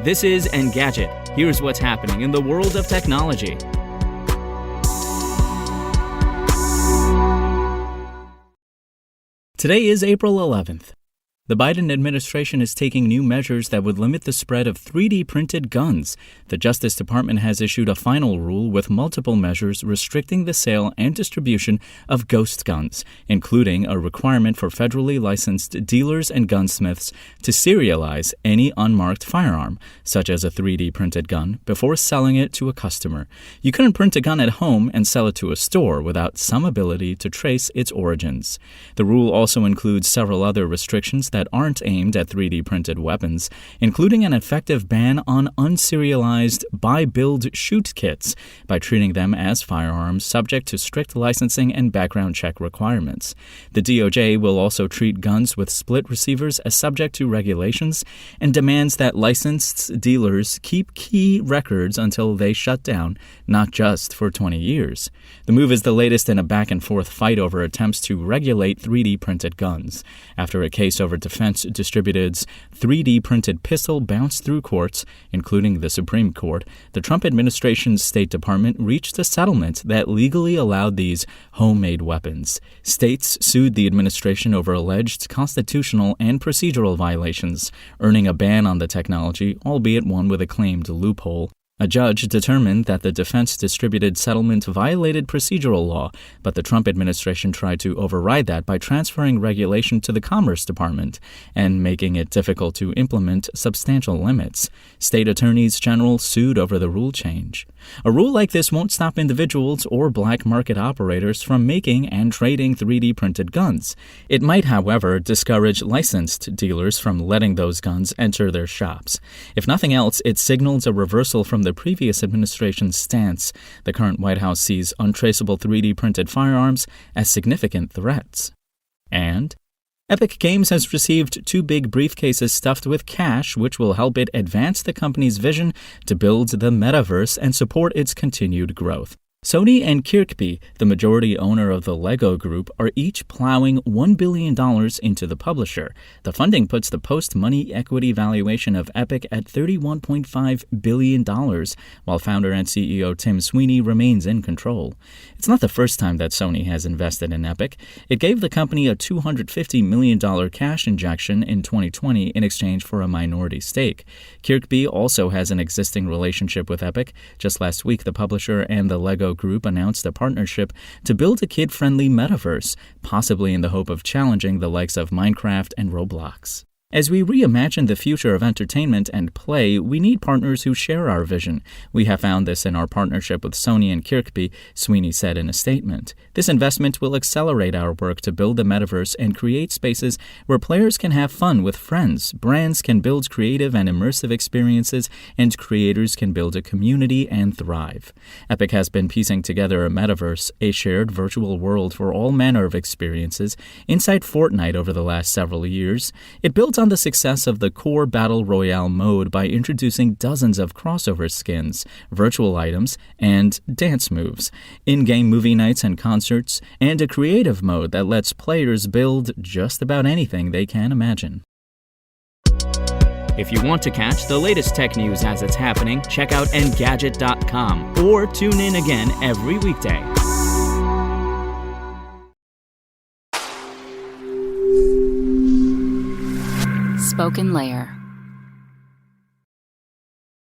This is Engadget. Here's what's happening in the world of technology. Today is April 11th. The Biden administration is taking new measures that would limit the spread of 3D-printed guns. The Justice Department has issued a final rule with multiple measures restricting the sale and distribution of ghost guns, including a requirement for federally licensed dealers and gunsmiths to serialize any unmarked firearm, such as a 3D-printed gun, before selling it to a customer. You couldn't print a gun at home and sell it to a store without some ability to trace its origins. The rule also includes several other restrictions that aren't aimed at 3D-printed weapons, including an effective ban on unserialized buy-build-shoot kits by treating them as firearms subject to strict licensing and background check requirements. The DOJ will also treat guns with split receivers as subject to regulations and demands that licensed dealers keep key records until they shut down, not just for 20 years. The move is the latest in a back-and-forth fight over attempts to regulate 3D-printed guns. After a case over Defense Distributed's 3D-printed pistol bounced through courts, including the Supreme Court, the Trump administration's State Department reached a settlement that legally allowed these homemade weapons. States sued the administration over alleged constitutional and procedural violations, earning a ban on the technology, albeit one with a claimed loophole. A judge determined that the Defense Distributed settlement violated procedural law, but the Trump administration tried to override that by transferring regulation to the Commerce Department and making it difficult to implement substantial limits. State attorneys general sued over the rule change. A rule like this won't stop individuals or black market operators from making and trading 3D-printed guns. It might, however, discourage licensed dealers from letting those guns enter their shops. If nothing else, it signals a reversal from the previous administration's stance. The current White House sees untraceable 3D-printed firearms as significant threats. And Epic Games has received 2 big briefcases stuffed with cash, which will help it advance the company's vision to build the metaverse and support its continued growth. Sony and Kirkby, the majority owner of the Lego group, are each plowing $1 billion into the publisher. The funding puts the post-money equity valuation of Epic at $31.5 billion, while founder and CEO Tim Sweeney remains in control. It's not the first time that Sony has invested in Epic. It gave the company a $250 million cash injection in 2020 in exchange for a minority stake. Kirkby also has an existing relationship with Epic. Just last week, the publisher and the Lego group announced a partnership to build a kid-friendly metaverse, possibly in the hope of challenging the likes of Minecraft and Roblox. As we reimagine the future of entertainment and play, we need partners who share our vision. We have found this in our partnership with Sony and Kirkby, Sweeney said in a statement. This investment will accelerate our work to build the metaverse and create spaces where players can have fun with friends, brands can build creative and immersive experiences, and creators can build a community and thrive. Epic has been piecing together a metaverse, a shared virtual world for all manner of experiences, inside Fortnite over the last several years. It built on the success of the core Battle Royale mode by introducing dozens of crossover skins, virtual items, and dance moves, in-game movie nights and concerts, and a creative mode that lets players build just about anything they can imagine. If you want to catch the latest tech news as it's happening, check out Engadget.com or tune in again every weekday. Spoken Layer.